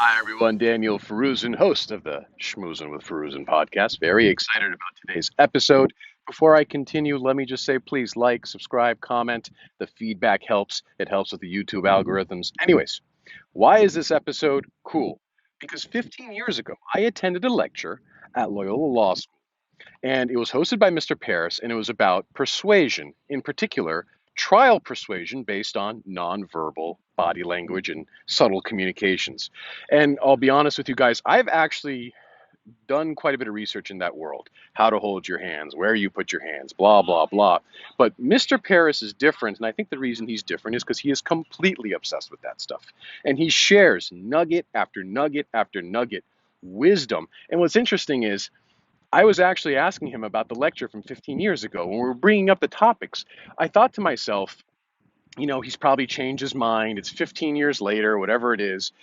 Hi, everyone. Daniel Forouzan, host of the Schmoozin with Forouzan podcast. Very excited about today's episode. Before I continue, let me just say please like, subscribe, comment. The feedback helps. It helps with the YouTube algorithms. Anyways, why is this episode cool? Because 15 years ago, I attended a lecture at Loyola Law School, and it was hosted by Mr. Parris, and it was about persuasion, in particular, trial persuasion based on nonverbal body language and subtle communications. And I'll be honest with you guys, I've actually done quite a bit of research in that world. How to hold your hands, where you put your hands, blah, blah, blah. But Mr. Parris is different, and I think the reason he's different is because he is completely obsessed with that stuff. And he shares nugget after nugget after nugget wisdom. And what's interesting is I was actually asking him about the lecture from 15 years ago when we were bringing up the topics. I thought to myself, he's probably changed his mind. It's 15 years later, whatever it is.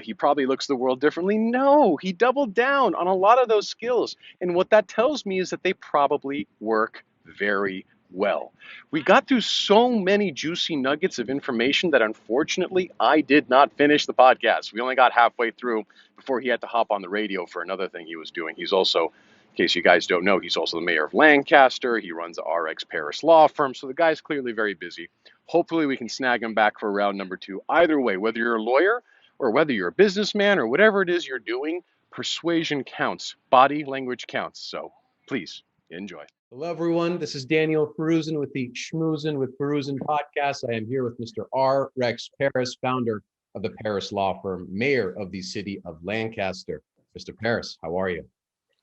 He probably looks at the world differently. No, he doubled down on a lot of those skills. And what that tells me is that they probably work very well. We got through so many juicy nuggets of information that unfortunately I did not finish the podcast. We only got halfway through before he had to hop on the radio for another thing he was doing. He's also, in case you guys don't know, he's also the mayor of Lancaster. He runs the RX Parris Law firm. So the guy's clearly very busy. Hopefully we can snag him back for round number 2. Either way, whether you're a lawyer or whether you're a businessman or whatever it is you're doing, persuasion counts. Body language counts. So please enjoy. Hello, everyone. This is Daniel Forouzan with the Schmoozin with Forouzan podcast. I am here with Mr. R. Rex Parris, founder of the Parris Law firm, mayor of the City of Lancaster. Mr. Parris, how are you?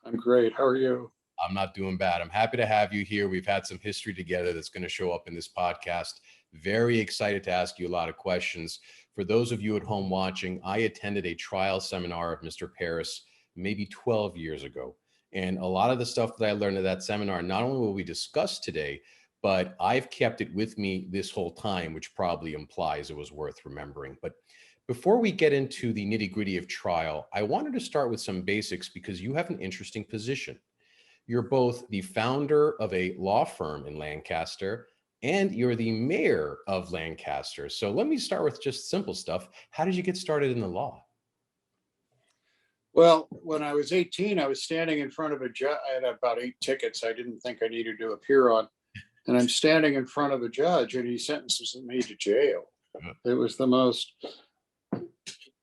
I'm great. How are you? I'm not doing bad. I'm happy to have you here. We've had some history together that's going to show up in this podcast. Very excited to ask you a lot of questions. For those of you at home watching, I attended a trial seminar of Mr. Parris maybe 12 years ago. And a lot of the stuff that I learned at that seminar, not only will we discuss today, but I've kept it with me this whole time, which probably implies it was worth remembering. But before we get into the nitty-gritty of trial, I wanted to start with some basics because you have an interesting position. You're both the founder of a law firm in Lancaster and you're the mayor of Lancaster. So let me start with just simple stuff. How did you get started in the law? Well, when I was 18, I was standing in front of a judge. I had about 8 tickets I didn't think I needed to appear on. And I'm standing in front of a judge and he sentences me to jail. It was the most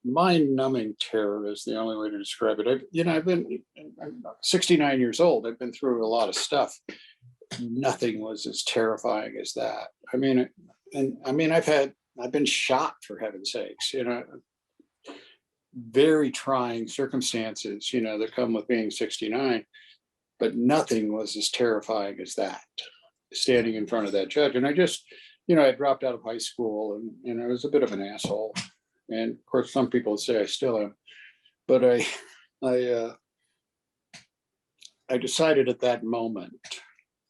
mind-numbing terror is the only way to describe it. I'm 69 years old. I've been through a lot of stuff. Nothing was as terrifying as that. I've been shot, for heaven's sakes, very trying circumstances, that come with being 69, but nothing was as terrifying as that, standing in front of that judge. And I just, I dropped out of high school and I was a bit of an asshole. And of course, some people would say I still am, but I decided at that moment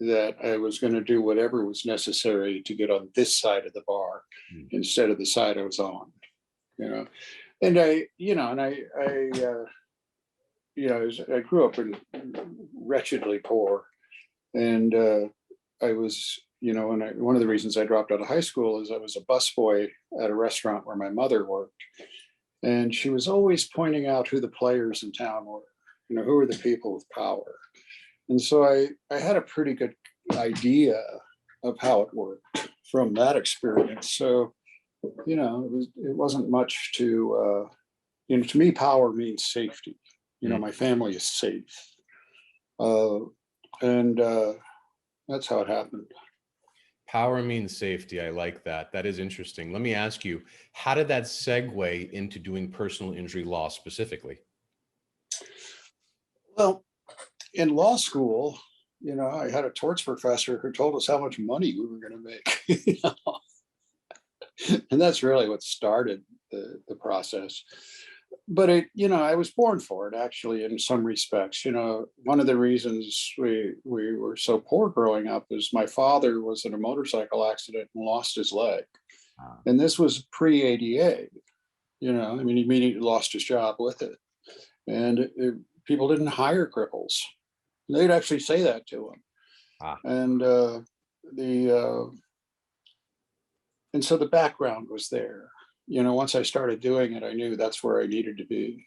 that I was going to do whatever was necessary to get on this side of the bar instead of the side I was on, And I grew up in wretchedly poor, and I was, one of the reasons I dropped out of high school is I was a busboy at a restaurant where my mother worked, and she was always pointing out who the players in town were, who were the people with power. And so I had a pretty good idea of how it worked from that experience. So, it wasn't much to me, power means safety. My family is safe. And that's how it happened. Power means safety. I like that. That is interesting. Let me ask you, how did that segue into doing personal injury law specifically? Well, in law school, I had a torts professor who told us how much money we were going to make. And that's really what started the process. But I was born for it, actually, in some respects. One of the reasons we were so poor growing up is my father was in a motorcycle accident and lost his leg. And this was pre-ADA. He immediately lost his job with it. And people didn't hire cripples. They'd actually say that to him. And and so the background was there. once I started doing it, I knew that's where I needed to be.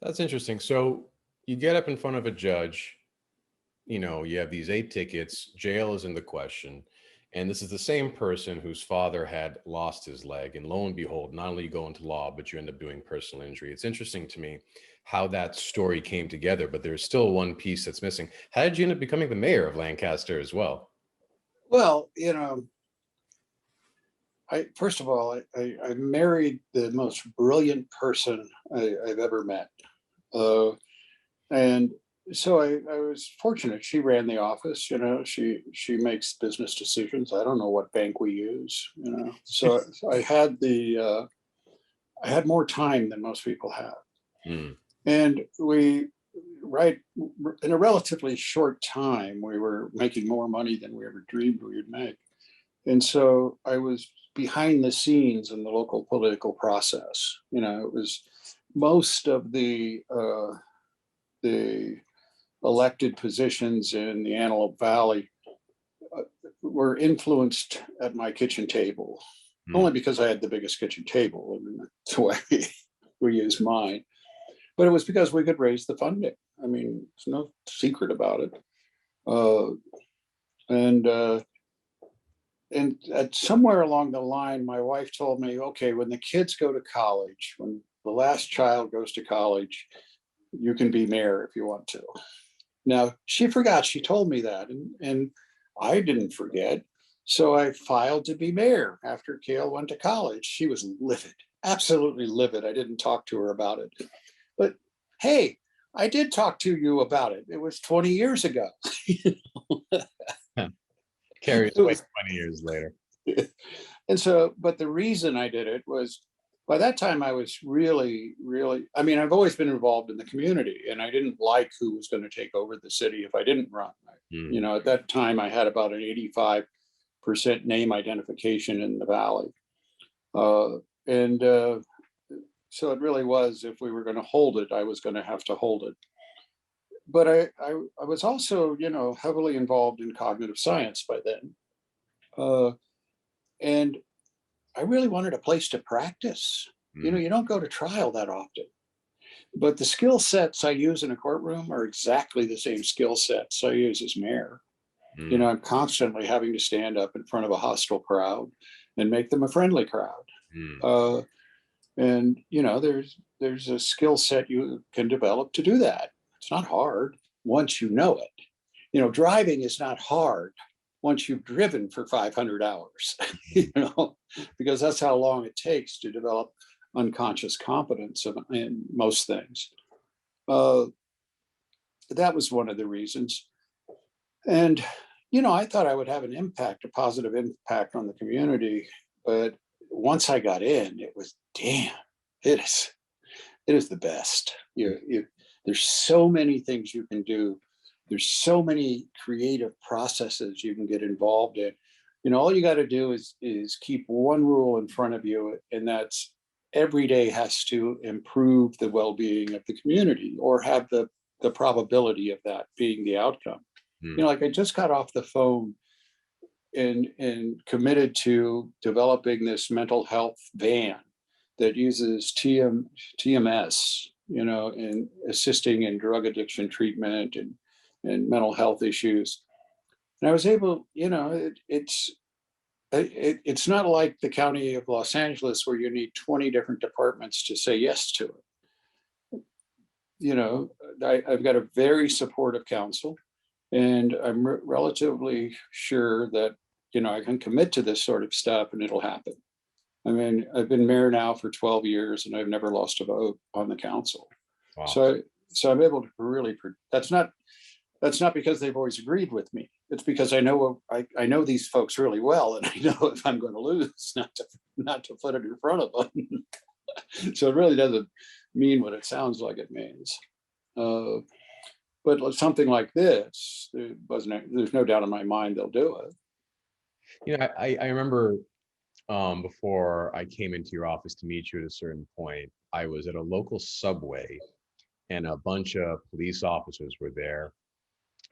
That's interesting. So you get up in front of a judge, you have these 8 tickets, jail is in the question. And this is the same person whose father had lost his leg. And lo and behold, not only you go into law, but you end up doing personal injury. It's interesting to me how that story came together, but there's still one piece that's missing. How did you end up becoming the mayor of Lancaster as well? Well, first of all, I married the most brilliant person I've ever met. And so I was fortunate. She ran the office, she makes business decisions. I don't know what bank we use, So I had I had more time than most people have. Mm. And right, in a relatively short time, we were making more money than we ever dreamed we would make. And so I was behind the scenes in the local political process. It was most of the elected positions in the Antelope Valley were influenced at my kitchen table, only because I had the biggest kitchen table. I mean, that's why we use mine. But it was because we could raise the funding. I mean, there's no secret about it. And at somewhere along the line, my wife told me, okay, when the kids go to college, when the last child goes to college, you can be mayor if you want to. Now, she forgot she told me that, and I didn't forget. So I filed to be mayor after Kale went to college. She was livid, absolutely livid. I didn't talk to her about it. But hey, I did talk to you about it. It was 20 years ago. Carries away 20 years later. And so, but the reason I did it was, by that time I was really, I mean, I've always been involved in the community, and I didn't like who was going to take over the city if I didn't run. At that time I had about an 85% name identification in the Valley. And so it really was, if we were going to hold it, I was going to have to hold it. But I was also, heavily involved in cognitive science by then. And I really wanted a place to practice. You don't go to trial that often. But the skill sets I use in a courtroom are exactly the same skill sets I use as mayor. I'm constantly having to stand up in front of a hostile crowd and make them a friendly crowd. And there's a skill set you can develop to do that. It's not hard once you know it. Driving is not hard once you've driven for 500 hours, because that's how long it takes to develop unconscious competence in most things. That was one of the reasons. And, I thought I would have a positive impact on the community. But once I got in, it was, damn, it is the best. There's so many things you can do. There's so many creative processes you can get involved in. All you got to do is keep one rule in front of you, and that's every day has to improve the well-being of the community, or have the probability of that being the outcome. Like I just got off the phone and committed to developing this mental health van that uses TMS, in assisting in drug addiction treatment and mental health issues. And I was able, it's not like the County of Los Angeles where you need 20 different departments to say yes to it. I've got a very supportive council, and I'm relatively sure that, I can commit to this sort of stuff and it'll happen. I mean, I've been mayor now for 12 years and I've never lost a vote on the council. Wow. So I'm able to really, that's not because they've always agreed with me. It's because I know these folks really well, and I know if I'm going to lose, not to put it in front of them. So it really doesn't mean what it sounds like it means. But something like this, there's no doubt in my mind they'll do it. I remember before I came into your office to meet you at a certain point, I was at a local Subway, and a bunch of police officers were there.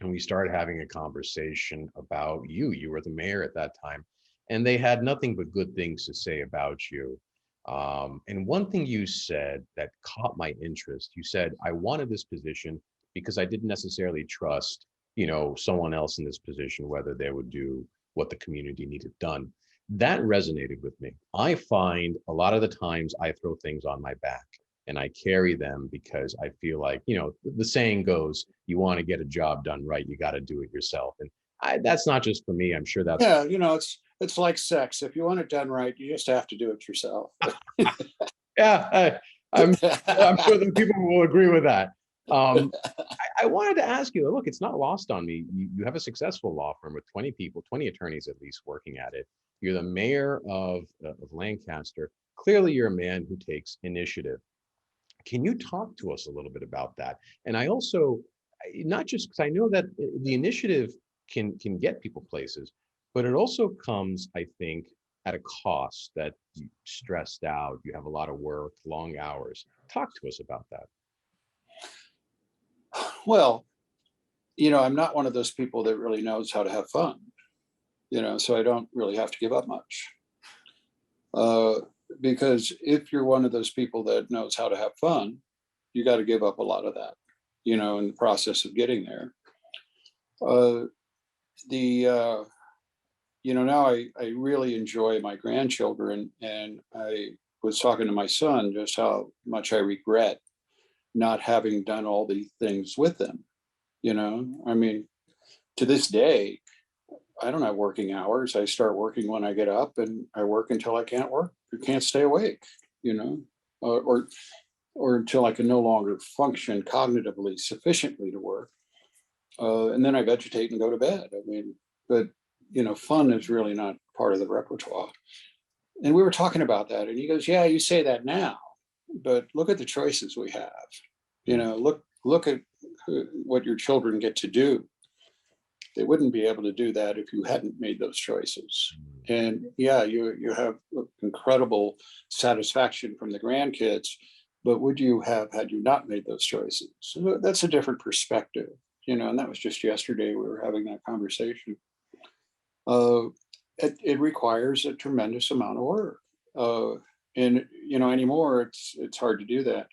And we started having a conversation about you. You were the mayor at that time. And they had nothing but good things to say about you. And one thing you said that caught my interest, you said, I wanted this position because I didn't necessarily trust, someone else in this position, whether they would do what the community needed done. That resonated with me. I find a lot of the times I throw things on my back and I carry them because I feel like, the saying goes, you want to get a job done right, you got to do it yourself. And that's not just for me. I'm sure that's Yeah, it's like sex. If you want it done right, you just have to do it yourself. yeah. I'm sure that people will agree with that. I wanted to ask you, look, it's not lost on me. You have a successful law firm with 20 people, 20 attorneys at least working at it. You're the mayor of Lancaster. Clearly, you're a man who takes initiative. Can you talk to us a little bit about that? And I also, not just because I know that the initiative can get people places, but it also comes, I think, at a cost that you stressed out, you have a lot of work, long hours. Talk to us about that. Well, I'm not one of those people that really knows how to have fun, so I don't really have to give up much. Because if you're one of those people that knows how to have fun, you got to give up a lot of that, in the process of getting there. Now I really enjoy my grandchildren, and I was talking to my son just how much I regret not having done all these things with them. I mean, to this day, I don't have working hours. I start working when I get up, and I work until I can't work or can't stay awake, or until I can no longer function cognitively sufficiently to work. And then I vegetate and go to bed. I mean, but fun is really not part of the repertoire. And we were talking about that, and he goes, "Yeah, you say that now, but look at the choices we have. Look at what your children get to do. They wouldn't be able to do that if you hadn't made those choices. And yeah, you have incredible satisfaction from the grandkids, but would you have had you not made those choices?" So that's a different perspective, and that was just yesterday we were having that conversation. It requires a tremendous amount of work. And anymore it's hard to do that.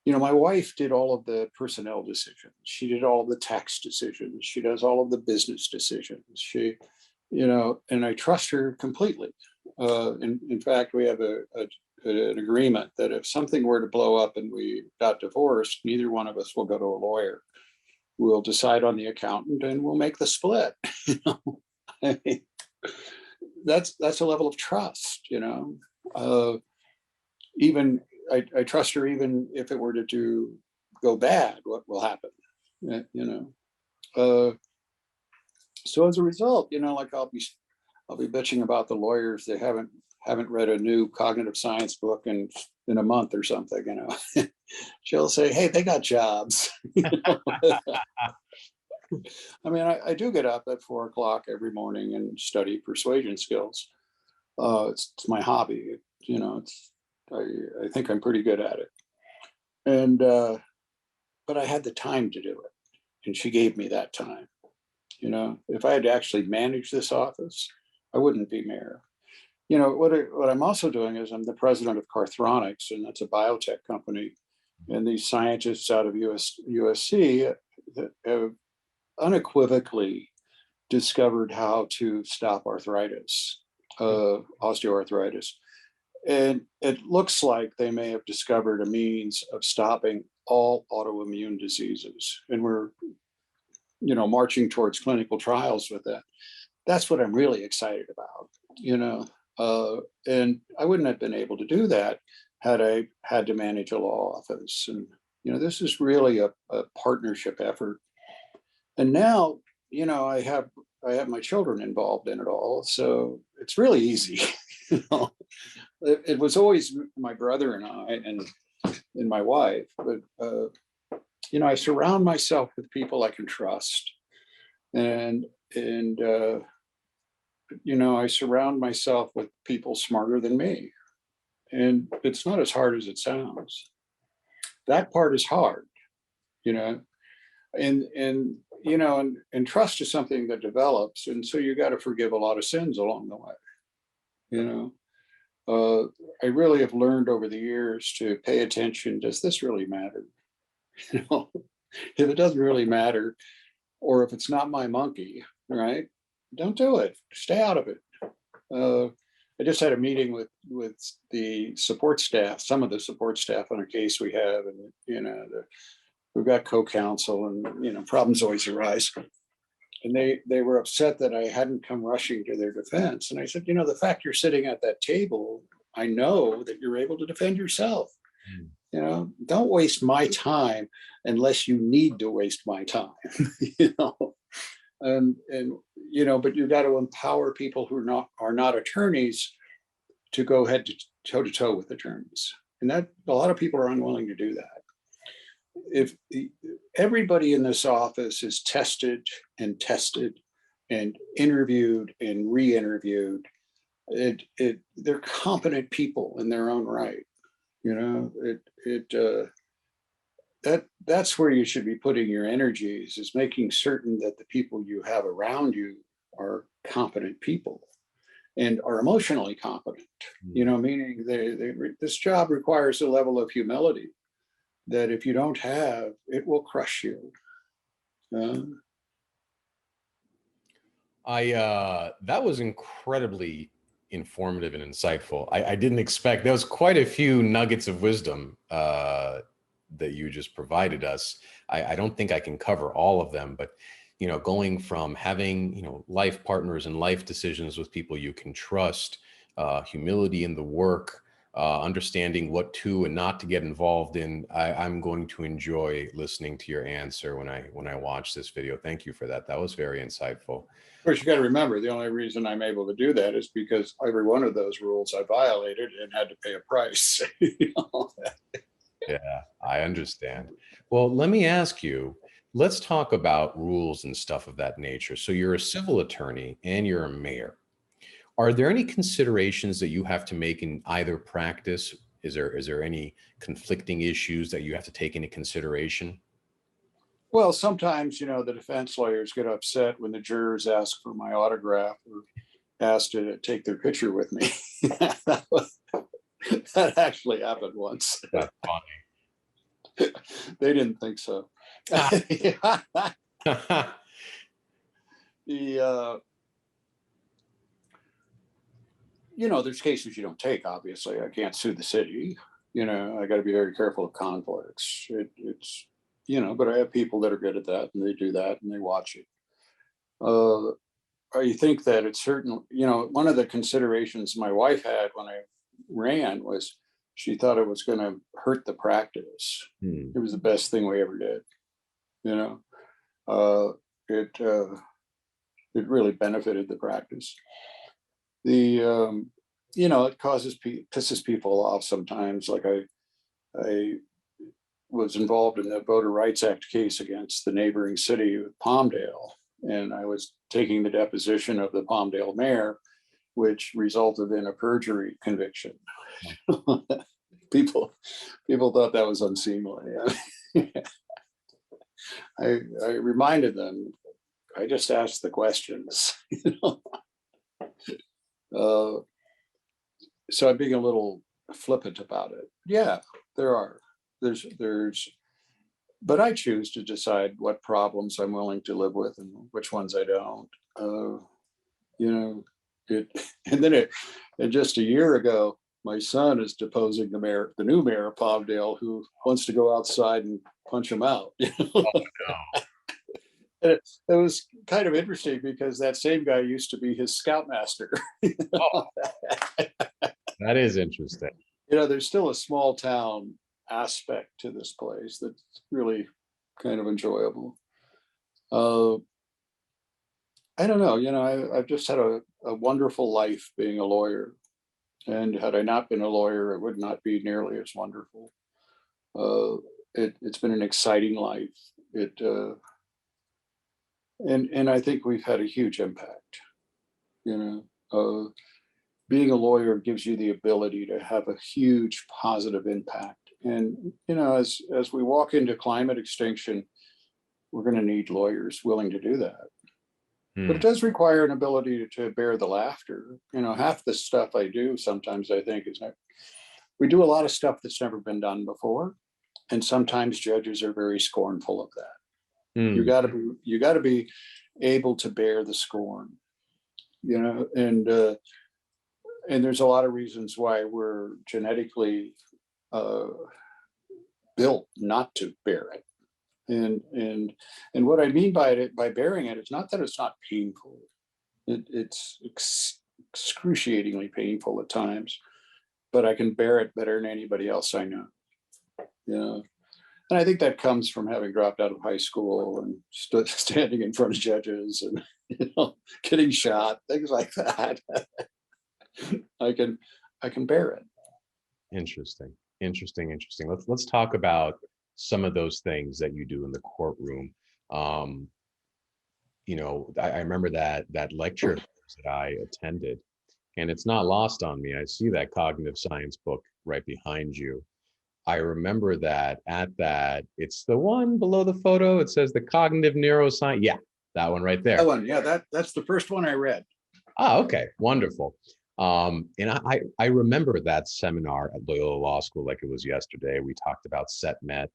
My wife did all of the personnel decisions. She did all of the tax decisions. She does all of the business decisions. And I trust her completely. In fact, we have an agreement that if something were to blow up and we got divorced, neither one of us will go to a lawyer. We'll decide on the accountant and we'll make the split. I mean, that's a level of trust. Even I trust her even if it were to go bad, what will happen? So as a result, like I'll be bitching about the lawyers. They haven't read a new cognitive science book in a month or something. She'll say, "Hey, they got jobs." I mean, I do get up at 4 o'clock every morning and study persuasion skills. It's my hobby. I think I'm pretty good at it. And but I had the time to do it, and she gave me that time. If I had to actually manage this office, I wouldn't be mayor. What I'm also doing is I'm the president of Carthronics, and that's a biotech company. And these scientists out of USC that have unequivocally discovered how to stop arthritis, osteoarthritis. And it looks like they may have discovered a means of stopping all autoimmune diseases. And we're, marching towards clinical trials with that. That's what I'm really excited about, and I wouldn't have been able to do that had I had to manage a law office. And, this is really a partnership effort. And now, I have my children involved in it all. So it's really easy. It was always my brother and I and my wife, but I surround myself with people I can trust, and I surround myself with people smarter than me, and it's not as hard as it sounds. That part is hard, and and trust is something that develops, and so you got to forgive a lot of sins along the way, I really have learned over the years to pay attention. Does this really matter? You know, if it doesn't really matter, or if it's not my monkey, right? Don't do it. Stay out of it. Uh, I just had a meeting with the support staff, some of the support staff on a case we have, and we've got co-counsel, and problems always arise. And they were upset that I hadn't come rushing to their defense. And I said, the fact you're sitting at that table, I know that you're able to defend yourself. Don't waste my time unless you need to waste my time. And but you've got to empower people who are not attorneys to go head to toe with attorneys. And that a lot of people are unwilling to do that. If everybody in this office is tested and interviewed and re-interviewed, they're competent people in their own right. That's where you should be putting your energies, is making certain that the people you have around you are competent people and are emotionally competent. Meaning this job requires a level of humility that if you don't have, it will crush you. That was incredibly informative and insightful. I didn't expect, there was quite a few nuggets of wisdom that you just provided us. I don't think I can cover all of them, but going from having life partners and life decisions with people you can trust, humility in the work, understanding what to and not to get involved in. I'm going to enjoy listening to your answer when I watch this video. Thank you for that. That was very insightful. Of course, you got to remember, the only reason I'm able to do that is because every one of those rules I violated and had to pay a price. Yeah, I understand. Well, let me ask you, let's talk about rules and stuff of that nature. So you're a civil attorney and you're a mayor. Are there any considerations that you have to make in either practice? Is there any conflicting issues that you have to take into consideration? Well, sometimes, the defense lawyers get upset when the jurors ask for my autograph or ask to take their picture with me. That actually happened once. That's funny. They didn't think so. There's cases you don't take, obviously. I can't sue the city. I got to be very careful of conflicts. But I have people that are good at that, and they do that, and they watch it. I think that it's certain, one of the considerations my wife had when I ran was she thought it was going to hurt the practice. It was the best thing we ever did. It really benefited the practice. It pisses people off sometimes. Like I was involved in the Voter Rights Act case against the neighboring city of Palmdale, and I was taking the deposition of the Palmdale mayor, which resulted in a perjury conviction. People thought that was unseemly. I reminded them, I just asked the questions. So I'm being a little flippant about it. Yeah, there's, but I choose to decide what problems I'm willing to live with and which ones I don't. And just a year ago, my son is deposing the new mayor of Palmdale, who wants to go outside and punch him out. Oh, no. And it was kind of interesting because that same guy used to be his scoutmaster. Oh, that is interesting. There's still a small town aspect to this place that's really kind of enjoyable. I don't know, I've just had a wonderful life being a lawyer. And had I not been a lawyer, it would not be nearly as wonderful. It's been an exciting life. And I think we've had a huge impact. Being a lawyer gives you the ability to have a huge positive impact. And as we walk into climate extinction, we're going to need lawyers willing to do that. But it does require an ability to bear the laughter. You know, half the stuff I do sometimes I think is we do a lot of stuff that's never been done before. And sometimes judges are very scornful of that. You got to be able to bear the scorn, you know, and there's a lot of reasons why we're genetically built not to bear it. And what I mean by it, by bearing it, it's not that it's not painful. It's excruciatingly painful at times, but I can bear it better than anybody else I know. You know, and I think that comes from having dropped out of high school and standing in front of judges and, you know, getting shot, things like that. I can bear it. Interesting. Let's talk about some of those things that you do in the courtroom. You know, I remember that lecture that I attended, and it's not lost on me. I see that cognitive science book right behind you. I remember that it's the one below the photo. It says the cognitive neuroscience. Yeah, that one right there. That one, yeah, that's the first one I read. Ah, okay, wonderful. And I remember that seminar at Loyola Law School like it was yesterday. We talked about SETMET.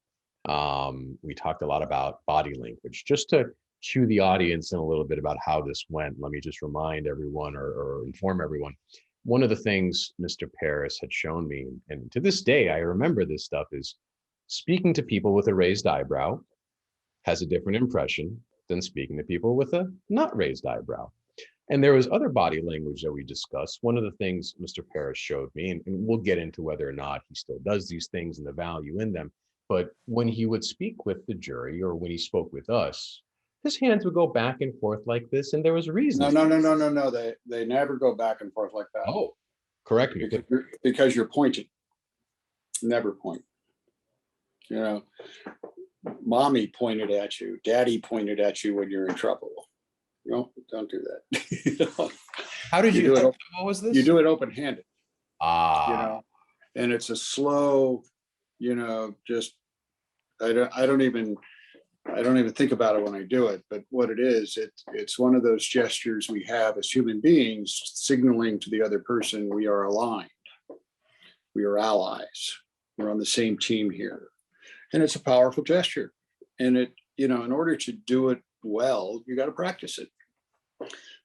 We talked a lot about body language. Just to cue the audience in a little bit about how this went, let me just remind everyone or inform everyone. One of the things Mr. Parris had shown me, and to this day, I remember this stuff, is speaking to people with a raised eyebrow has a different impression than speaking to people with a not raised eyebrow. And there was other body language that we discussed. One of the things Mr. Parris showed me, and we'll get into whether or not he still does these things and the value in them, but when he would speak with the jury or when he spoke with us, his hands would go back and forth like this, and there was a reason. No. They never go back and forth like that. Oh, correct me. Because you're pointing. Never point. You know, mommy pointed at you, daddy pointed at you when you're in trouble. No, don't do that. You know? How did you do it? What was this? You do it open-handed. Ah. You know, and it's a slow, you know, just I don't even think about it when I do it, but what it is, it's one of those gestures we have as human beings signaling to the other person we are aligned. We are allies. We're on the same team here. And it's a powerful gesture. And it, you know, in order to do it well, you got to practice it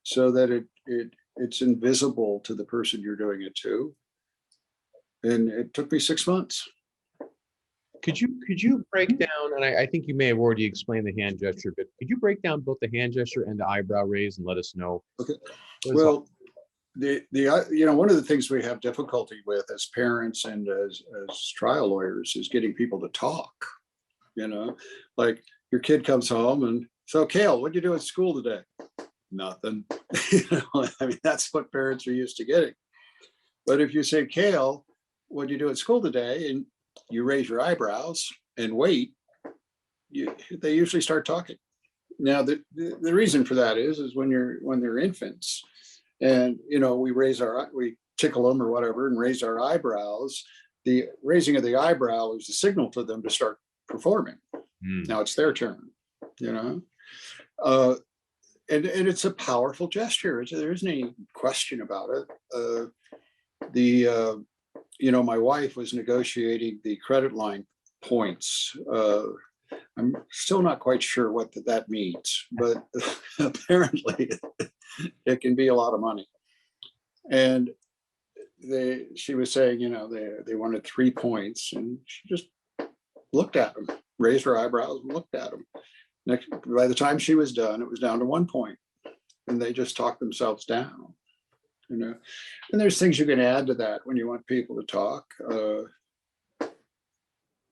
so that it's invisible to the person you're doing it to. And it took me 6 months. Could you break down, and I think you may have already explained the hand gesture, but could you break down both the hand gesture and the eyebrow raise and let us know? Okay. Well, the you know, one of the things we have difficulty with as parents and as trial lawyers is getting people to talk. You know, like your kid comes home and, so Cale, what'd you do at school today? Nothing. You know, I mean, that's what parents are used to getting. But if you say, Cale, what'd you do at school today? And you raise your eyebrows and wait, they usually start talking. Now, the reason for that is when they're infants, and you know, we tickle them or whatever and raise our eyebrows. The raising of the eyebrow is a signal to them to start performing. Now it's their turn, you know. And it's a powerful gesture. There isn't any question about it. You know, my wife was negotiating the credit line points. I'm still not quite sure what that means, but apparently it can be a lot of money. And she was saying, you know, they wanted 3 points, and she just looked at them, raised her eyebrows and looked at them. By the time she was done, it was down to 1 point, and they just talked themselves down. You know, and there's things you can add to that when you want people to talk.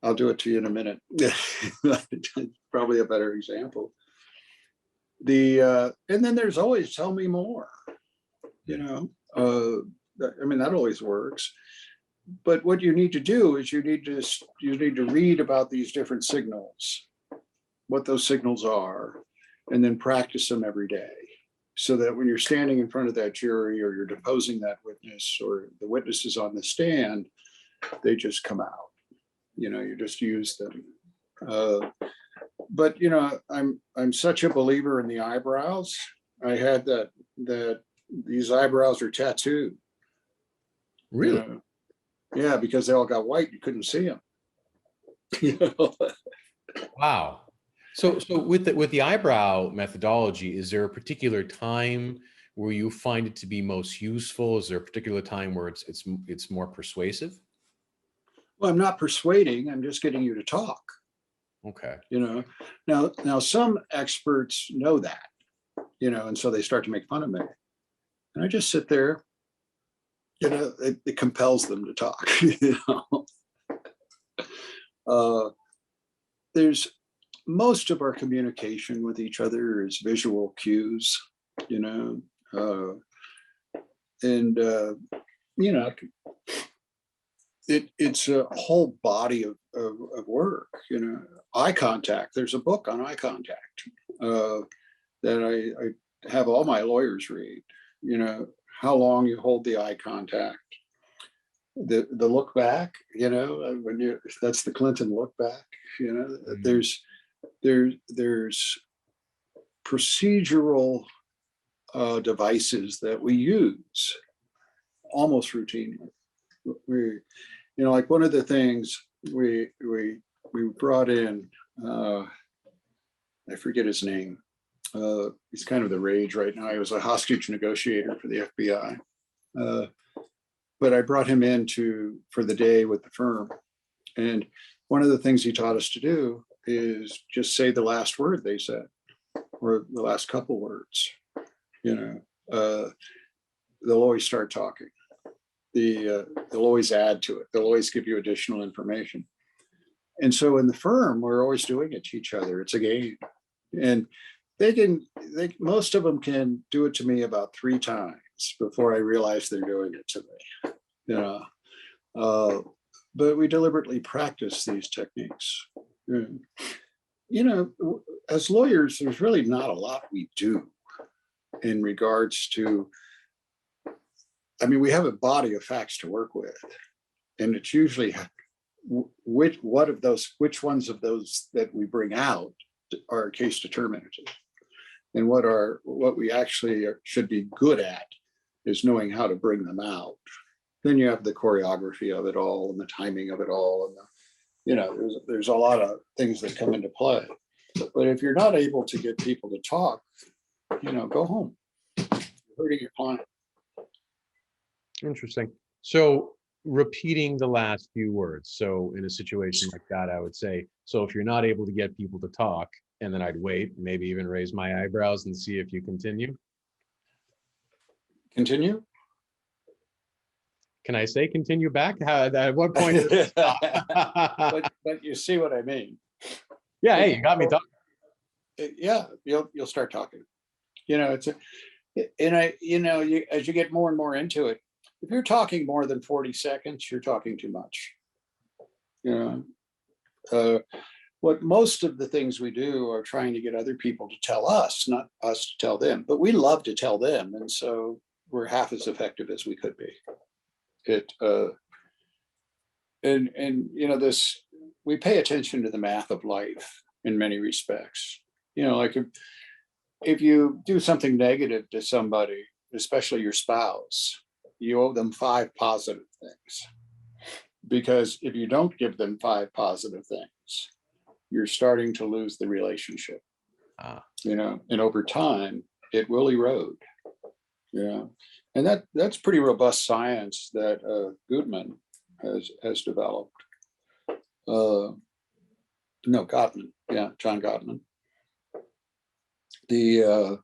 I'll do it to you in a minute. Probably a better example. And then there's always tell me more. You know, I mean, that always works. But what you need to do is you need to read about these different signals, what those signals are, and then practice them every day. So that when you're standing in front of that jury or you're deposing that witness or the witness is on the stand, they just come out. You know, you just use them. But you know, I'm such a believer in the eyebrows. I had that these eyebrows are tattooed. Really? You know? Yeah, because they all got white, you couldn't see them. You know? Wow. So with the eyebrow methodology, is there a particular time where you find it to be most useful? Is there a particular time where it's more persuasive? Well, I'm not persuading, I'm just getting you to talk. Okay. You know, now some experts know that, you know, and so they start to make fun of me. And I just sit there, you know, it compels them to talk. You know, there's most of our communication with each other is visual cues, you know, and you know, it's a whole body of work, you know. Eye contact. There's a book on eye contact that I have all my lawyers read. You know, how long you hold the eye contact, the look back. You know, when you that's the Clinton look back. You know, there's procedural devices that we use almost routinely. We, you know, like one of the things we brought in, I forget his name. He's kind of the rage right now. He was a hostage negotiator for the FBI, but I brought him in for the day with the firm, and one of the things he taught us to do is just say the last word they said, or the last couple words. You know, they'll always start talking. They'll always add to it. They'll always give you additional information. And so in the firm, we're always doing it to each other. It's a game. And most of them can do it to me about 3 times before I realize they're doing it to me. You know, but we deliberately practice these techniques. You know, as lawyers, there's really not a lot we do in regards to, I mean, we have a body of facts to work with, and it's usually which ones of those that we bring out are case determinative, and what we actually should be good at is knowing how to bring them out. Then you have the choreography of it all and the timing of it all, and you know, there's a lot of things that come into play. But if you're not able to get people to talk, you know, go home. You're hurting your client. Interesting. So repeating the last few words. So in a situation like that, I would say, so if you're not able to get people to talk, and then I'd wait, maybe even raise my eyebrows and see if you continue. Continue? Can I say continue back? At what point? But you see what I mean. Yeah, hey, you got me talking. Yeah, you'll start talking. You know, you know, as you get more and more into it, if you're talking more than 40 seconds, you're talking too much. You know, what most of the things we do are trying to get other people to tell us, not us to tell them. But we love to tell them, and so we're half as effective as we could be. And you know, we pay attention to the math of life in many respects. You know, like if you do something negative to somebody, especially your spouse, you owe them 5 positive things. Because if you don't give them 5 positive things, you're starting to lose the relationship. You know, and over time, it will erode. You know, and that's pretty robust science that Goodman has developed. No, Gottman. Yeah, John Gottman. You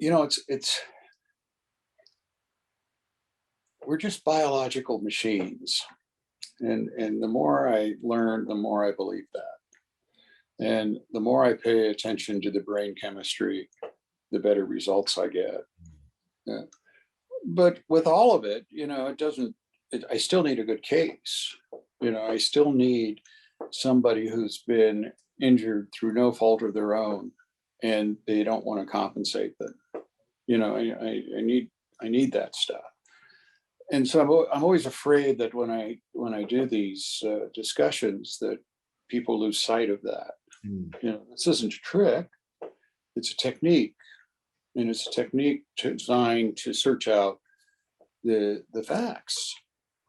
know, it's we're just biological machines, and the more I learn, the more I believe that, and the more I pay attention to the brain chemistry, the better results I get. Yeah. But with all of it, you know, I still need a good case. You know, I still need somebody who's been injured through no fault of their own, and they don't want to compensate them. You know, I need that stuff. And so I'm always afraid that when I do these discussions, that people lose sight of that. You know, this isn't a trick; it's a technique. And it's a technique designed to search out the facts.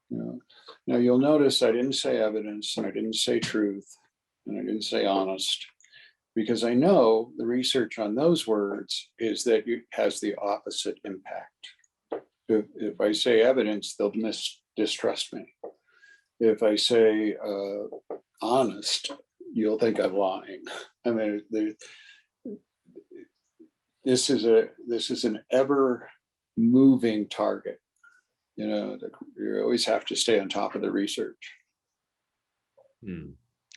Now you'll notice I didn't say evidence, and I didn't say truth, and I didn't say honest, because I know the research on those words is that it has the opposite impact. If I say evidence, they'll distrust me. If I say honest, you'll think I'm lying. I mean, this is an ever moving target. You always have to stay on top of the research.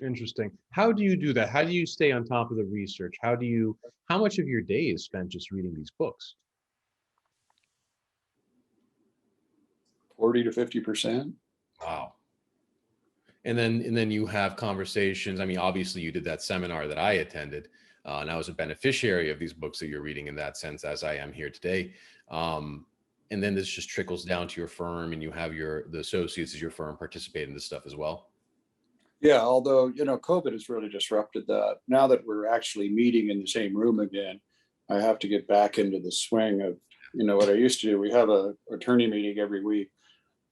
Interesting. How do you do that? How do you stay on top of the research? How much of your day is spent just reading these books? 40 to 50%. Wow. And then you have conversations. I mean, obviously you did that seminar that I attended, and I was a beneficiary of these books that you're reading in that sense, as I am here today. And then this just trickles down to your firm, and you have the associates of your firm participate in this stuff as well. Yeah, although, COVID has really disrupted that. Now that we're actually meeting in the same room again, I have to get back into the swing of, what I used to do. We have a attorney meeting every week,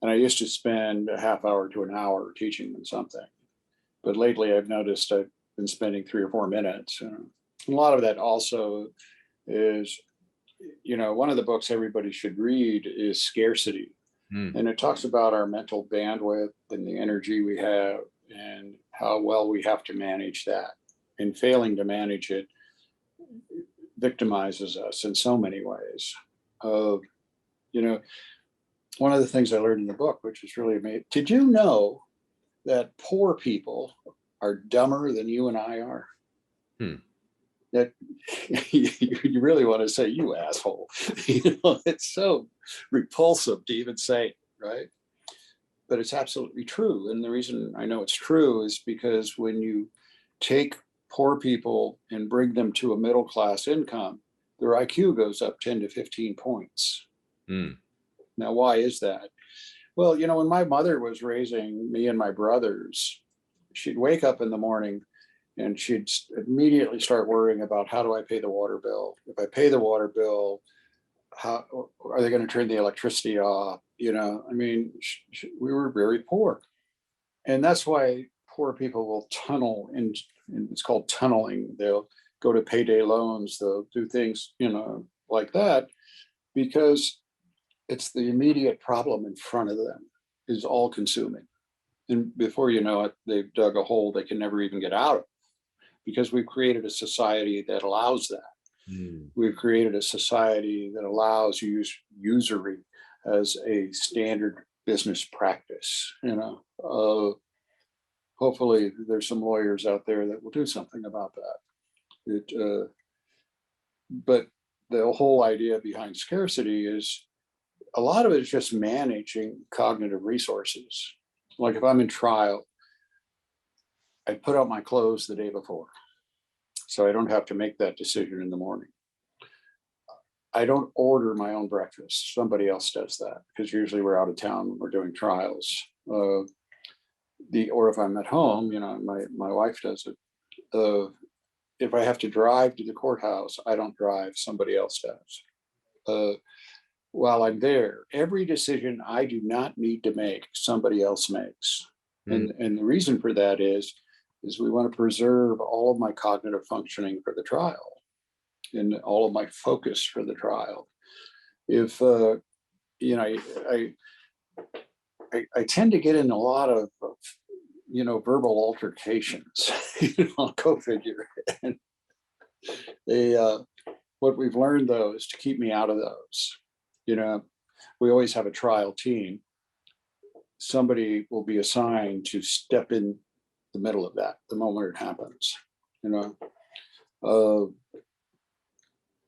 and I used to spend a half hour to an hour teaching them something. But lately I've noticed I've been spending 3 or 4 minutes. A lot of that also is, one of the books everybody should read is Scarcity. And it talks about our mental bandwidth and the energy we have and how well we have to manage that. And failing to manage it victimizes us in so many ways. One of the things I learned in the book, which is really amazing. Did you know that poor people are dumber than you and I are? That you really want to say, you asshole. It's so repulsive to even say it, right? But it's absolutely true. And the reason I know it's true is because when you take poor people and bring them to a middle class income, their IQ goes up 10 to 15 points. Now, why is that? Well, when my mother was raising me and my brothers, she'd wake up in the morning and she'd immediately start worrying about, how do I pay the water bill? If I pay the water bill, how are they going to turn the electricity off? We were very poor. And that's why poor people will tunnel, and it's called tunneling. They'll go to payday loans, they'll do things, like that, because it's the immediate problem in front of them is all consuming. And before you know it, they've dug a hole they can never even get out of, because we've created a society that allows that. We've created a society that allows usury as a standard business practice. Hopefully there's some lawyers out there that will do something about that. But the whole idea behind scarcity is, a lot of it is just managing cognitive resources. Like if I'm in trial, I put out my clothes the day before, so I don't have to make that decision in the morning. I don't order my own breakfast. Somebody else does that, because usually we're out of town when we're doing trials. Or if I'm at home, my wife does it. If I have to drive to the courthouse, I don't drive, somebody else does. While I'm there, every decision I do not need to make, somebody else makes. And the reason for that is we want to preserve all of my cognitive functioning for the trial and all of my focus for the trial. If, I tend to get in a lot of, verbal altercations, go figure. And what we've learned though is to keep me out of those. We always have a trial team. Somebody will be assigned to step in the middle of that the moment it happens,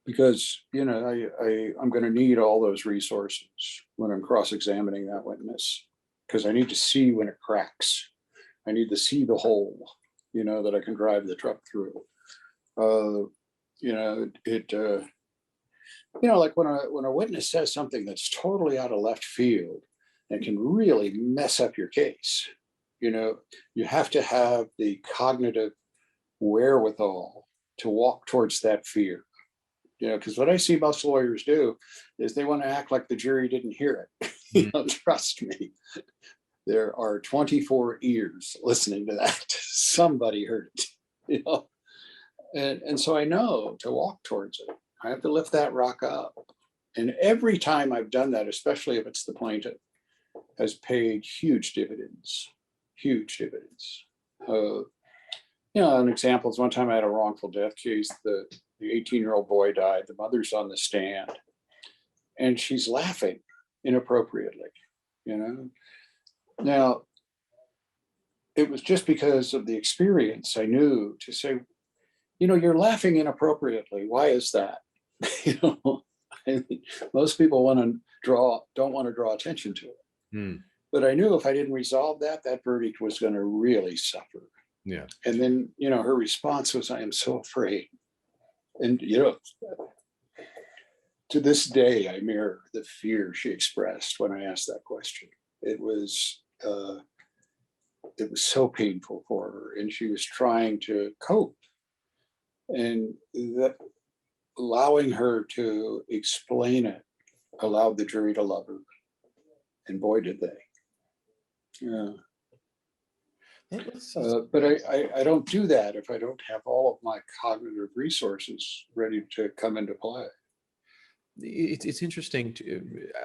because I'm going to need all those resources when I'm cross-examining that witness, because I need to see when it cracks. I need to see the hole, that I can drive the truck through. Like when a witness says something that's totally out of left field and can really mess up your case, you have to have the cognitive wherewithal to walk towards that fear because what I see most lawyers do is they want to act like the jury didn't hear it. Trust me, there are 24 ears listening to that. Somebody heard it, and so I know to walk towards it. I have to lift that rock up. And every time I've done that, especially if it's the plaintiff, has paid huge dividends, huge dividends. An example is one time I had a wrongful death case. The 18-year-old boy died. The mother's on the stand, and she's laughing inappropriately. Now, it was just because of the experience I knew to say, you're laughing inappropriately. Why is that? Most people don't want to draw attention to it. But I knew if I didn't resolve that verdict was going to really suffer. Yeah. And then, her response was, I am so afraid. And, to this day, I mirror the fear she expressed when I asked that question. It was so painful for her, and she was trying to cope. And that, allowing her to explain it allowed the jury to love her. And boy, did they. Yeah. But I don't do that if I don't have all of my cognitive resources ready to come into play. It's interesting.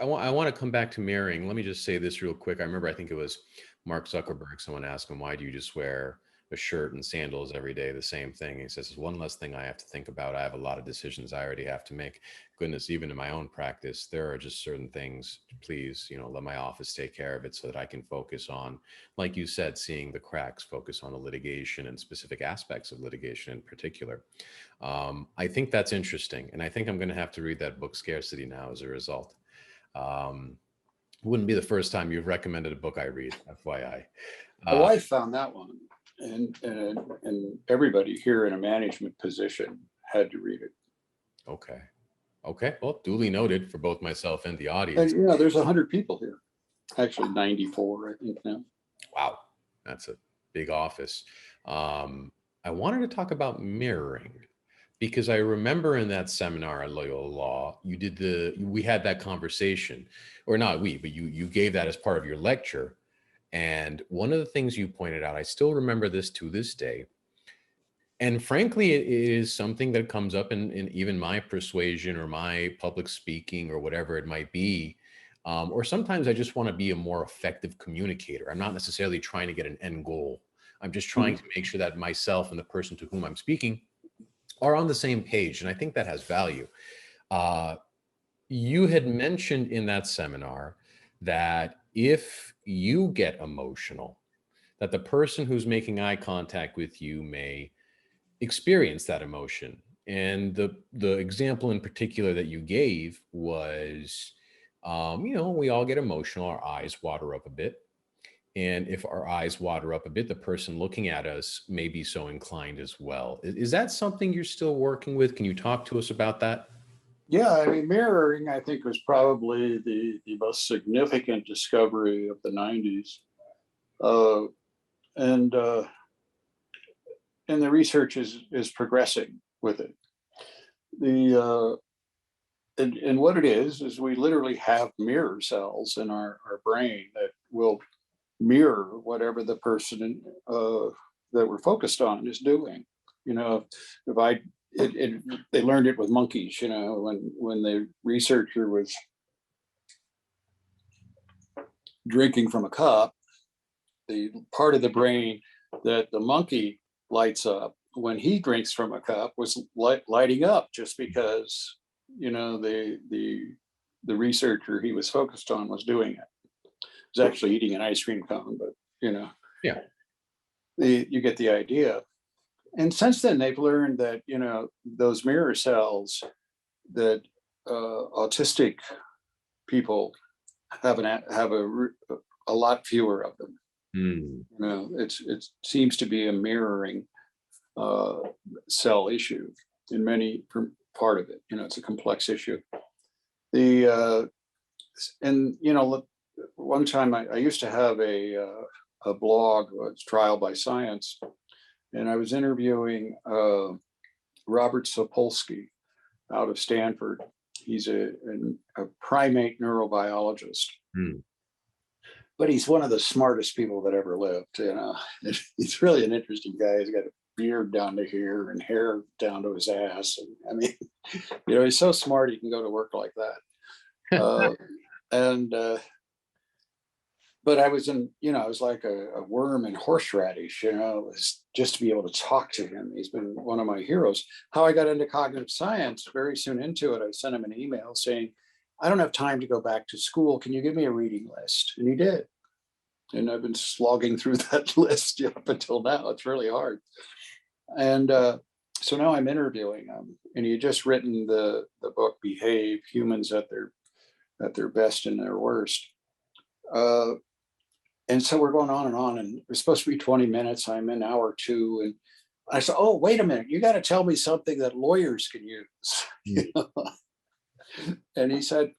I want to come back to mirroring. Let me just say this real quick. I remember, I think it was Mark Zuckerberg. Someone asked him, why do you just wear a shirt and sandals every day, the same thing? He says, it's one less thing I have to think about. I have a lot of decisions I already have to make. Goodness, even in my own practice, there are just certain things, please, let my office take care of it so that I can focus on, like you said, seeing the cracks, focus on the litigation and specific aspects of litigation in particular. I think that's interesting. And I think I'm going to have to read that book, Scarcity, now as a result. Wouldn't be the first time you've recommended a book I read, FYI. My wife found that one. And everybody here in a management position had to read it. Okay. Well, duly noted for both myself and the audience. And there's 100 people here. Actually, 94, I think now. Wow, that's a big office. I wanted to talk about mirroring, because I remember in that seminar at Loyola Law, we had that conversation, or not we, but you gave that as part of your lecture. And one of the things you pointed out, I still remember this to this day. And frankly, it is something that comes up in even my persuasion or my public speaking or whatever it might be. Or sometimes I just want to be a more effective communicator. I'm not necessarily trying to get an end goal. I'm just trying to make sure that myself and the person to whom I'm speaking are on the same page. And I think that has value. You had mentioned in that seminar that if you get emotional, that the person who's making eye contact with you may experience that emotion. And the example in particular that you gave was, we all get emotional, our eyes water up a bit. And if our eyes water up a bit, the person looking at us may be so inclined as well. Is that something you're still working with? Can you talk to us about that? Yeah, I mean, mirroring, I think, was probably the most significant discovery of the 90s. And the research is progressing with it. And what it is we literally have mirror cells in our brain that will mirror whatever the person that we're focused on is doing. They learned it with monkeys, when the researcher was drinking from a cup, the part of the brain that the monkey lights up when he drinks from a cup was lighting up just because, the researcher he was focused on was doing it. He was actually eating an ice cream cone, but, Yeah. You get the idea. And since then, they've learned that, those mirror cells that autistic people have a lot fewer of them. It seems to be a mirroring cell issue in many part of it. It's a complex issue. One time I used to have a blog, it's Trial by Science, and I was interviewing Robert Sapolsky, out of Stanford. He's a primate neurobiologist, but he's one of the smartest people that ever lived. He's really an interesting guy. He's got a beard down to here and hair down to his ass. And I mean, he's so smart he can go to work like that. But I was I was like a worm in horseradish, it was just to be able to talk to him. He's been one of my heroes. How I got into cognitive science, very soon into it, I sent him an email saying, I don't have time to go back to school. Can you give me a reading list? And he did. And I've been slogging through that list up until now. It's really hard. And so now I'm interviewing him. And he had just written the book, Behave, Humans at their Best and Their Worst. And so we're going on, and it was supposed to be 20 minutes. I'm in hour 2. And I said, oh, wait a minute. You got to tell me something that lawyers can use. And he said,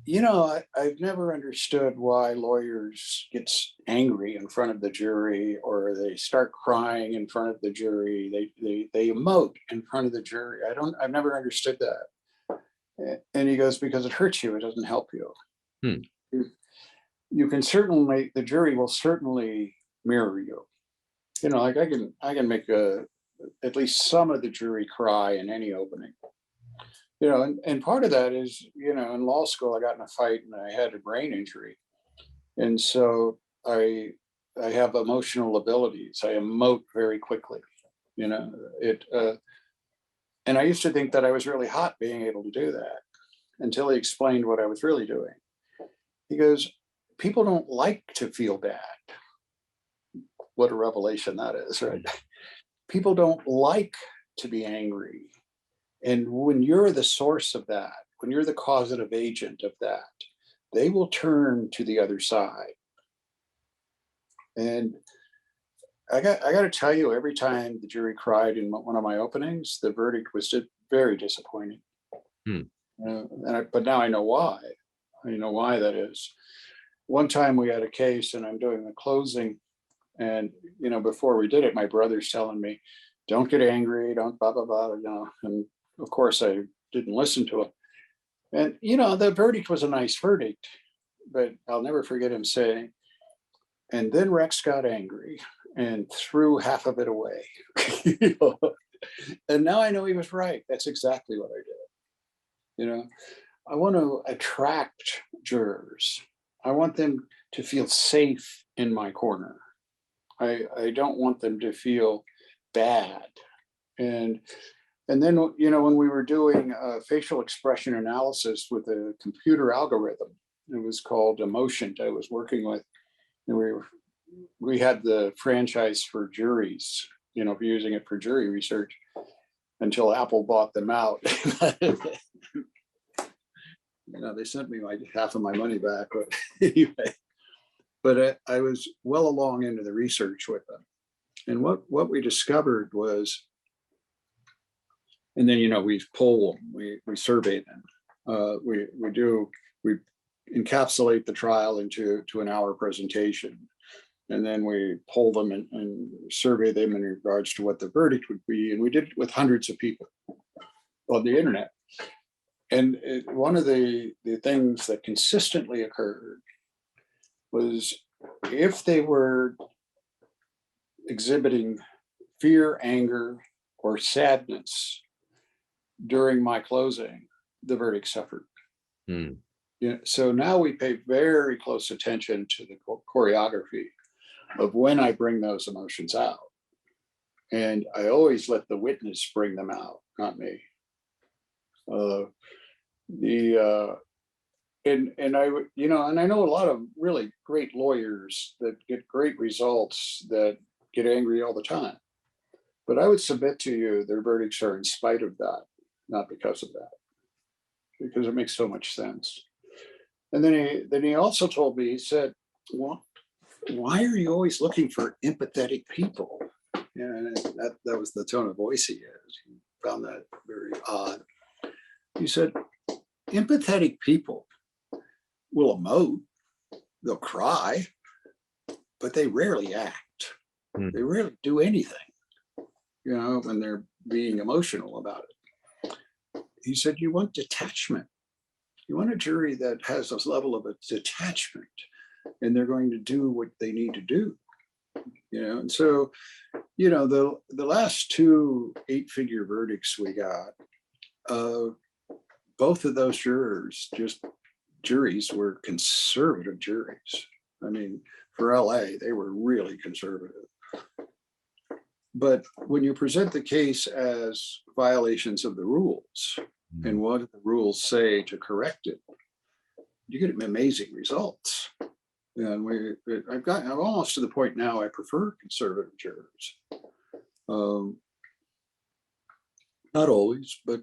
I've never understood why lawyers get angry in front of the jury, or they start crying in front of the jury. They emote in front of the jury. I've never understood that. And he goes, because it hurts you. It doesn't help you. You can certainly, the jury will certainly mirror you. Like I can make at least some of the jury cry in any opening. And part of that is, in law school, I got in a fight and I had a brain injury. And so I have emotional abilities. I emote very quickly, and I used to think that I was really hot being able to do that until he explained what I was really doing. He goes, people don't like to feel bad. What a revelation that is, right? People don't like to be angry. And when you're the source of that, when you're the causative agent of that, they will turn to the other side. And I got to tell you, every time the jury cried in one of my openings, the verdict was very disappointing. But now I know why. I know why that is. One time we had a case and I'm doing the closing, and before we did it, my brother's telling me, don't get angry, don't blah blah blah, and of course I didn't listen to him. And the verdict was a nice verdict, but I'll never forget him saying, and then Rex got angry and threw half of it away. And now I know he was right. That's exactly what I did. I want to attract jurors. I want them to feel safe in my corner. I don't want them to feel bad. And then, when we were doing facial expression analysis with a computer algorithm, it was called Emotion I was working with, and we had the franchise for juries, for using it for jury research until Apple bought them out. They sent me half of my money back, but anyway. But I was well along into the research with them, and what we discovered was, and then we poll them, we survey them, we encapsulate the trial into an hour presentation, and then we poll them and survey them in regards to what the verdict would be, and we did it with hundreds of people on the internet. And one of the things that consistently occurred was, if they were exhibiting fear, anger, or sadness during my closing, the verdict suffered. So now we pay very close attention to the choreography of when I bring those emotions out. And I always let the witness bring them out, not me. And I know a lot of really great lawyers that get great results that get angry all the time. But I would submit to you, their verdicts are in spite of that, not because of that, because it makes so much sense. And then he also told me, he said, well, why are you always looking for empathetic people? And that was the tone of voice he used. He found that very odd. He said, empathetic people will emote, they'll cry, but they rarely act. They rarely do anything, when they're being emotional about it. he said, you want detachment. You want a jury that has this level of a detachment, and they're going to do what they need to do. And so, the last two 8-figure verdicts we got, both of those juries were conservative juries. I mean, for LA, they were really conservative. But when you present the case as violations of the rules and what do the rules say to correct it, you get amazing results. And I'm almost to the point now I prefer conservative jurors. Not always, but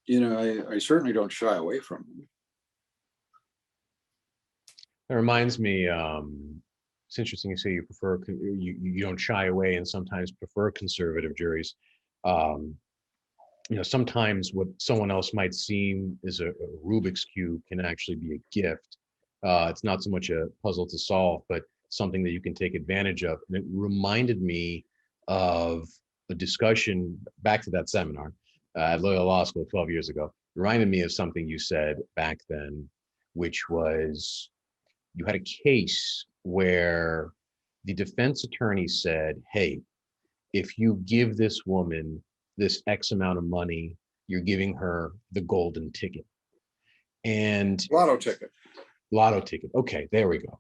I certainly don't shy away from them. It reminds me, it's interesting you say you prefer, you don't shy away and sometimes prefer conservative juries. Sometimes what someone else might seem is a Rubik's Cube can actually be a gift. It's not so much a puzzle to solve, but something that you can take advantage of. And it reminded me of a discussion back to that seminar at Loyola Law School 12 years ago. It reminded me of something you said back then, which was you had a case where the defense attorney said, hey, if you give this woman this X amount of money, you're giving her the golden ticket. And Lotto ticket. Okay, there we go.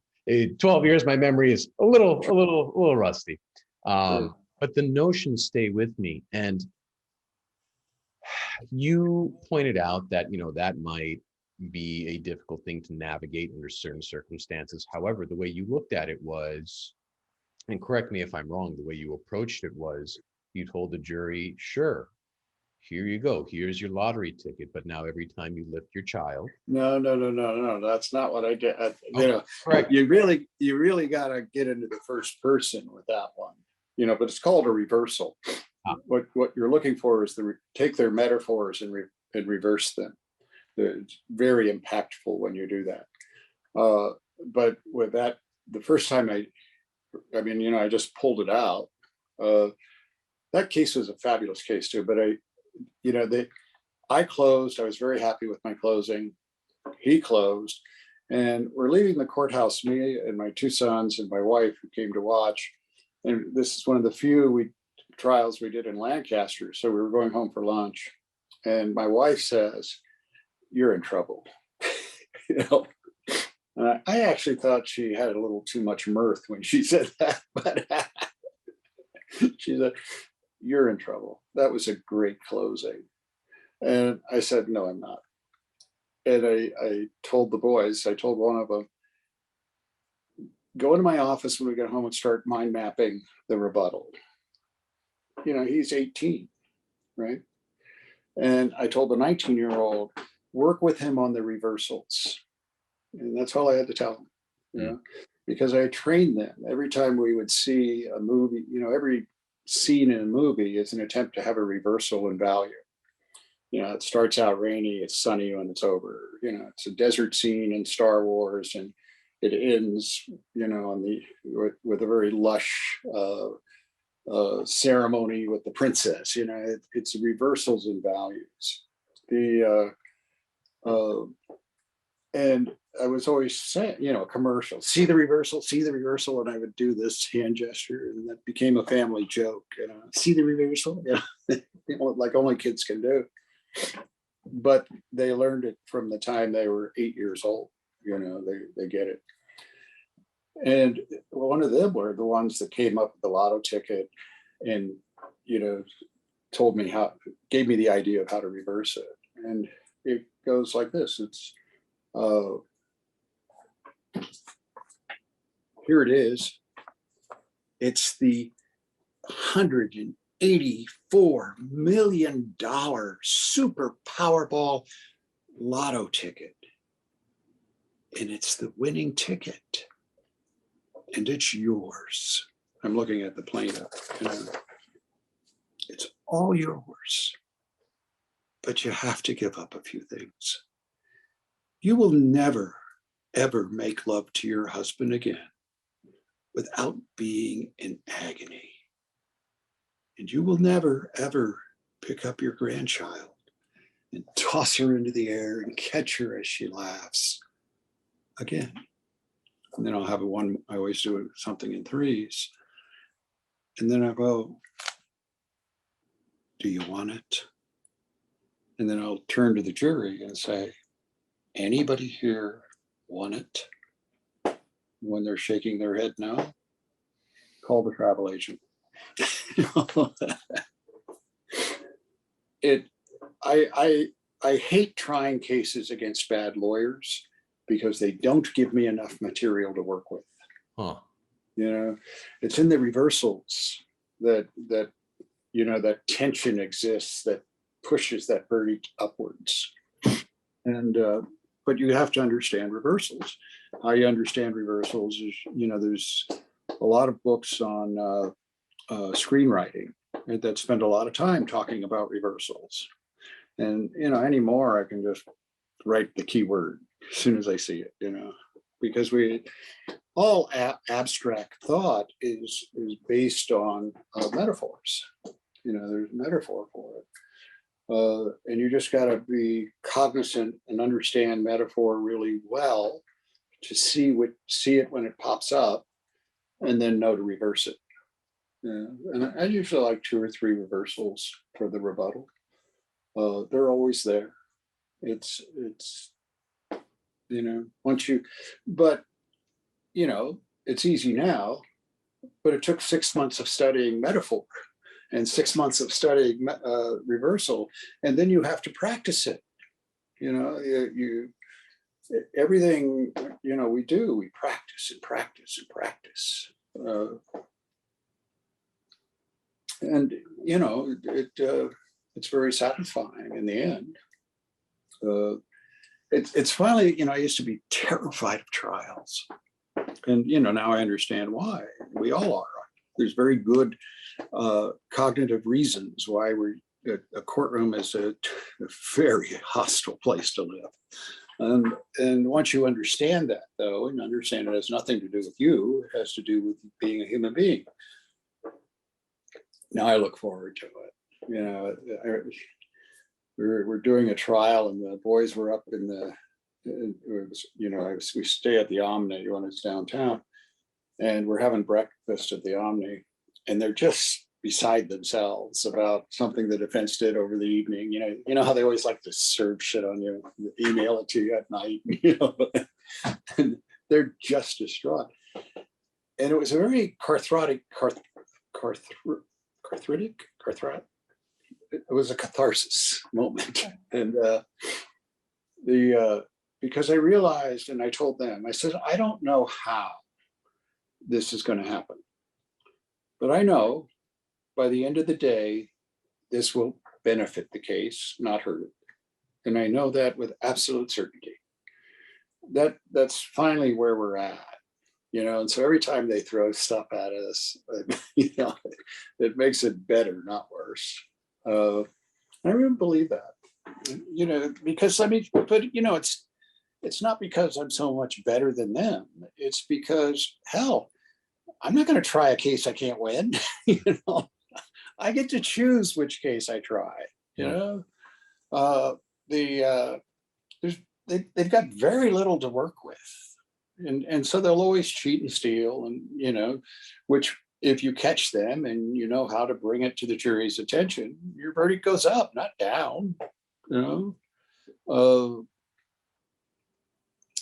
12 years, my memory is a little rusty. But the notions stay with me. And you pointed out that, that might be a difficult thing to navigate under certain circumstances. However, the way you looked at it was, and correct me if I'm wrong, the way you approached it was you told the jury, sure, here you go, here's your lottery ticket, but now every time you lift your child. No, that's not what I did. Correct. You really got to get into the first person with that one, but it's called a reversal. What you're looking for is take their metaphors and reverse them. It's very impactful when you do that. But with that, the first time I just pulled it out. That case was a fabulous case too. But I closed. I was very happy with my closing. He closed, and we're leaving the courthouse. Me and my two sons and my wife who came to watch. And this is one of the few trials we did in Lancaster. So we were going home for lunch, and my wife says, "You're in trouble." I actually thought she had a little too much mirth when she said that, but she said, "You're in trouble." That was a great closing. And I said, "No, I'm not." And I told the boys, I told one of them, go into my office when we get home and start mind mapping the rebuttal. He's 18, right? And I told the 19-year-old, work with him on the reversals. And that's all I had to tell them, because I trained them. Every time we would see a movie, every scene in a movie is an attempt to have a reversal in value. It starts out rainy, it's sunny when it's over. It's a desert scene in Star Wars, and it ends, with a very lush ceremony with the princess. It's reversals in values. And I was always saying, commercial, see the reversal, and I would do this hand gesture, and that became a family joke. See the reversal, like only kids can do. But they learned it from the time they were 8 years old. They get it. And one of them were the ones that came up with the lotto ticket, and told me gave me the idea of how to reverse it. And it goes like this. It's here it is. It's the $184 million Super Powerball Lotto ticket. And it's the winning ticket. And it's yours. I'm looking at the plaintiff. It's all yours. But you have to give up a few things. You will never, ever make love to your husband again without being in agony. And you will never, ever pick up your grandchild and toss her into the air and catch her as she laughs again. And then I'll have I always do something in threes. And then I'll go, do you want it? And then I'll turn to the jury and say, anybody here want it? When they're shaking their head no, call the travel agent. I hate trying cases against bad lawyers because they don't give me enough material to work with. Huh. You know, it's in the reversals that that tension exists that pushes that verdict upwards. And but you have to understand reversals. How you understand reversals is, there's a lot of books on screenwriting that spend a lot of time talking about reversals. And anymore I can just write the keyword as soon as I see it, because all abstract thought is based on metaphors. There's a metaphor for it. And you just got to be cognizant and understand metaphor really well to see it when it pops up, and then know to reverse it. Yeah. And I usually like 2 or 3 reversals for the rebuttal. They're always there. It's but it's easy now, but it took 6 months of studying metaphor and 6 months of studying reversal, and then you have to practice it. Everything we practice and practice and practice, and it's very satisfying in the end. It's finally, I used to be terrified of trials, and now I understand why. We all are. There's very good cognitive reasons why a courtroom is a very hostile place to live. And once you understand that, though, and understand it has nothing to do with you, it has to do with being a human being. Now I look forward to it. We're doing a trial, and the boys were up in we stay at the Omni when it's downtown, and we're having breakfast at the Omni, and they're just beside themselves about something the defense did over the evening. You know how they always like to serve shit on you, email it to you at night, and they're just distraught. And it was a very cathartic. It was a catharsis moment. And because I realized, and I told them, I said, I don't know how this is going to happen, but I know by the end of the day, this will benefit the case, not hurt it. And I know that with absolute certainty. That's finally where we're at, and so every time they throw stuff at us, it makes it better, not worse. I really believe that, because it's not because I'm so much better than them. It's because, hell, I'm not going to try a case I can't win. I get to choose which case I try. They've got very little to work with, and so they'll always cheat and steal, and which, if you catch them and you know how to bring it to the jury's attention, your verdict goes up, not down.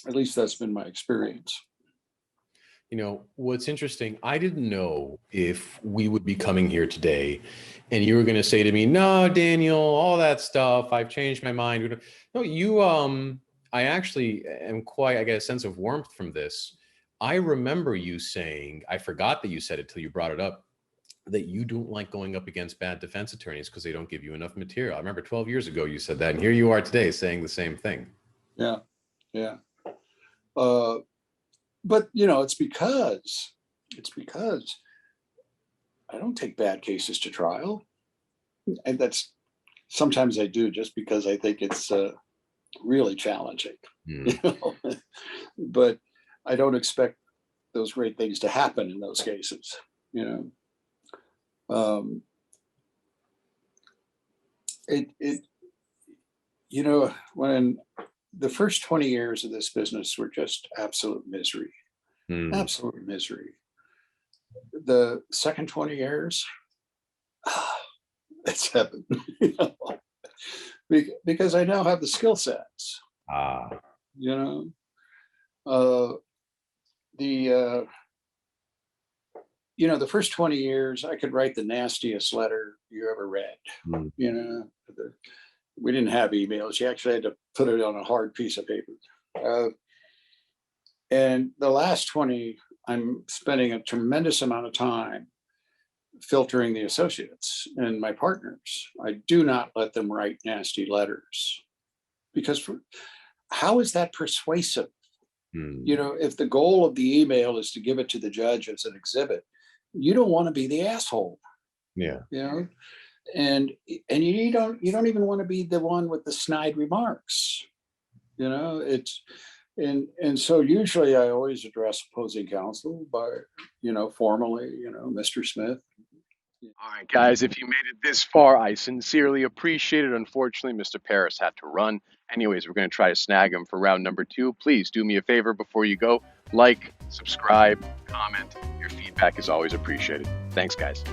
At least that's been my experience. What's interesting, I didn't know if we would be coming here today and you were going to say to me, no, Daniel, all that stuff, I've changed my mind. No, I actually am I get a sense of warmth from this. I remember you saying, I forgot that you said it till you brought it up, that you don't like going up against bad defense attorneys because they don't give you enough material. I remember 12 years ago you said that, and here you are today saying the same thing. Yeah. But it's because I don't take bad cases to trial, and that's sometimes I do just because I think it's really challenging. But I don't expect those great things to happen in those cases. when the first 20 years of this business were just absolute misery, absolute misery. The second 20 years, it's heaven, because I now have the skill sets, you know, the first 20 years, I could write the nastiest letter you ever read. We didn't have emails. You actually had to put it on a hard piece of paper. And the last 20, I'm spending a tremendous amount of time filtering the associates and my partners. I do not let them write nasty letters, because how is that persuasive? If the goal of the email is to give it to the judge as an exhibit, you don't want to be the asshole. And you don't even want to be the one with the snide remarks. So usually I always address opposing counsel by, formally, Mr. Smith. All right, guys, if you made it this far, I sincerely appreciate it. Unfortunately, Mr. Parris had to run. Anyways, we're going to try to snag him for round number 2. Please do me a favor before you go. Like, subscribe, comment. Your feedback is always appreciated. Thanks, guys.